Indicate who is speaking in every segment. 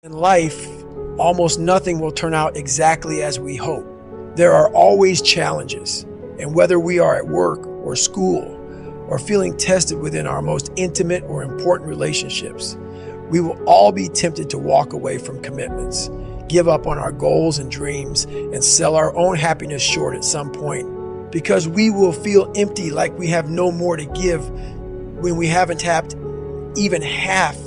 Speaker 1: In life, almost nothing will turn out exactly as we hope. There are always challenges, and whether we are at work or school or feeling tested within our most intimate or important relationships, we will all be tempted to walk away from commitments, give up on our goals and dreams, and sell our own happiness short at some point, because we will feel empty, like we have no more to give when we haven't tapped even half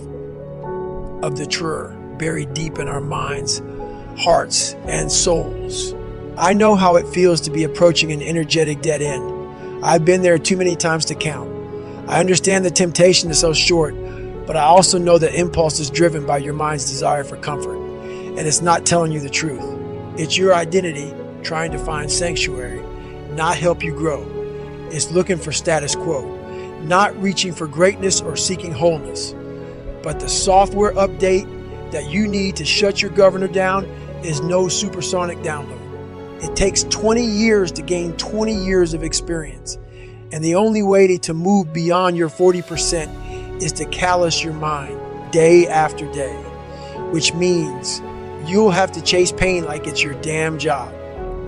Speaker 1: of the treasure buried deep in our minds, hearts, and souls. I know how it feels to be approaching an energetic dead end. I've been there too many times to count. I understand the temptation to sell short, but I also know that impulse is driven by your mind's desire for comfort, and it's not telling you the truth. It's your identity trying to find sanctuary, not help you grow. It's looking for status quo, not reaching for greatness or seeking wholeness. But the software update that you need to shut your governor down is no supersonic download. It takes 20 years to gain 20 years of experience. And the only way to move beyond your 40% is to callous your mind day after day, which means you'll have to chase pain like it's your damn job.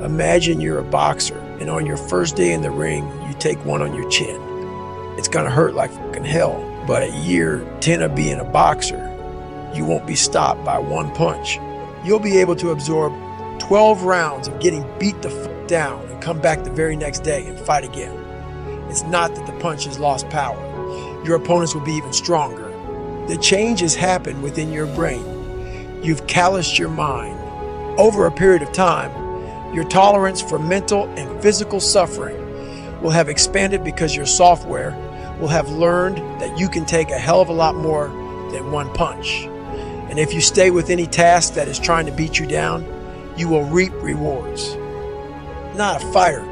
Speaker 1: Imagine you're a boxer, and on your first day in the ring, you take one on your chin. It's gonna hurt like fucking hell, but at year 10 of being a boxer, you won't be stopped by one punch. You'll be able to absorb 12 rounds of getting beat the fuck down and come back the very next day and fight again. It's not that the punch has lost power. Your opponents will be even stronger. The change has happened within your brain. You've calloused your mind. Over a period of time, your tolerance for mental and physical suffering will have expanded because your software will have learned that you can take a hell of a lot more than one punch. And if you stay with any task that is trying to beat you down, you will reap rewards. Not a fighter.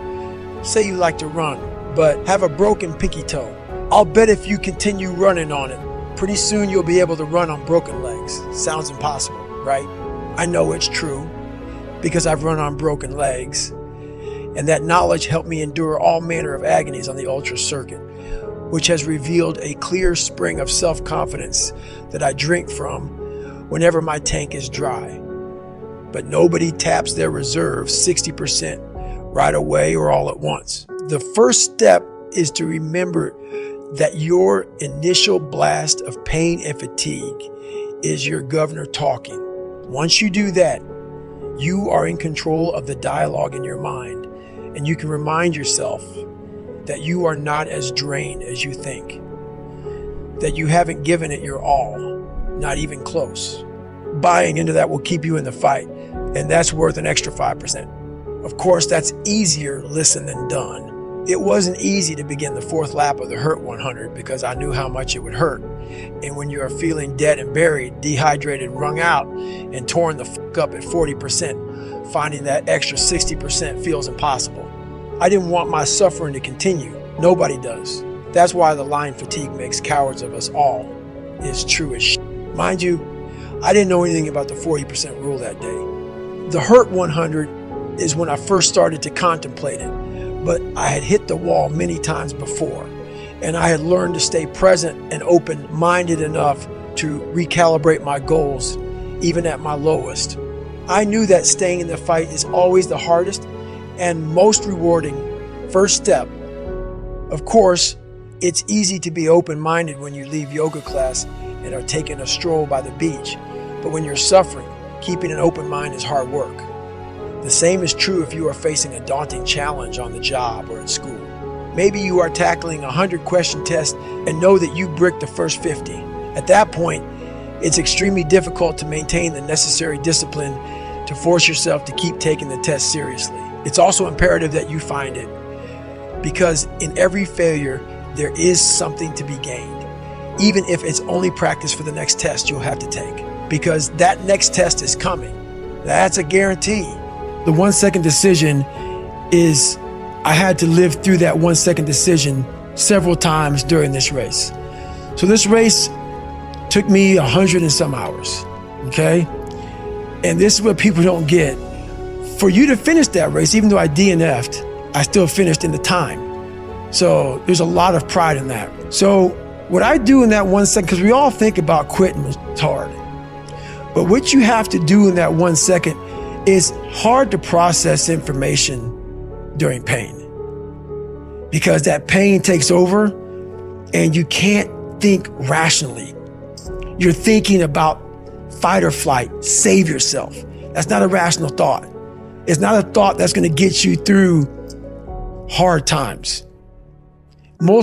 Speaker 1: Say you like to run, but have a broken pinky toe. I'll bet if you continue running on it, pretty soon you'll be able to run on broken legs. Sounds impossible, right? I know it's true because I've run on broken legs, and that knowledge helped me endure all manner of agonies on the ultra circuit, which has revealed a clear spring of self-confidence that I drink from whenever my tank is dry. But nobody taps their reserve 60% right away or all at once. The first step is to remember that your initial blast of pain and fatigue is your governor talking. Once you do that, you are in control of the dialogue in your mind, and you can remind yourself that you are not as drained as you think, that you haven't given it your all, not even close. Buying into that will keep you in the fight, and that's worth an extra 5%. Of course, that's easier listened than done. It wasn't easy to begin the fourth lap of the Hurt 100 because I knew how much it would hurt. And when you are feeling dead and buried, dehydrated, wrung out, and torn the fuck up at 40%, finding that extra 60% feels impossible. I didn't want my suffering to continue. Nobody does. That's why the line fatigue makes cowards of us all is true as shit. Mind you, I didn't know anything about the 40% rule that day. The Hurt 100 is when I first started to contemplate it, but I had hit the wall many times before, and I had learned to stay present and open-minded enough to recalibrate my goals, even at my lowest. I knew that staying in the fight is always the hardest and most rewarding first step. Of course, it's easy to be open-minded when you leave yoga class and are taking a stroll by the beach, but when you're suffering, keeping an open mind is hard work. The same is true if you are facing a daunting challenge on the job or at school. Maybe you are tackling a 100-question test and know that you bricked the first 50. At that point, it's extremely difficult to maintain the necessary discipline to force yourself to keep taking the test seriously. It's also imperative that you find it, because in every failure, there is something to be gained, even if it's only practice for the next test you'll have to take, because that next test is coming. That's a guarantee. The 1 second decision is, I had to live through that 1 second decision several times during this race. So this race took me 100 and some hours, okay? And this is what people don't get. For you to finish that race, even though I DNF'd, I still finished in the time. So there's a lot of pride in that. So what I do in that 1 second, because we all think about quitting, it's hard. But what you have to do in that 1 second is hard to process information during pain, because that pain takes over and you can't think rationally. You're thinking about fight or flight, save yourself. That's not a rational thought. It's not a thought that's going to get you through hard times. Most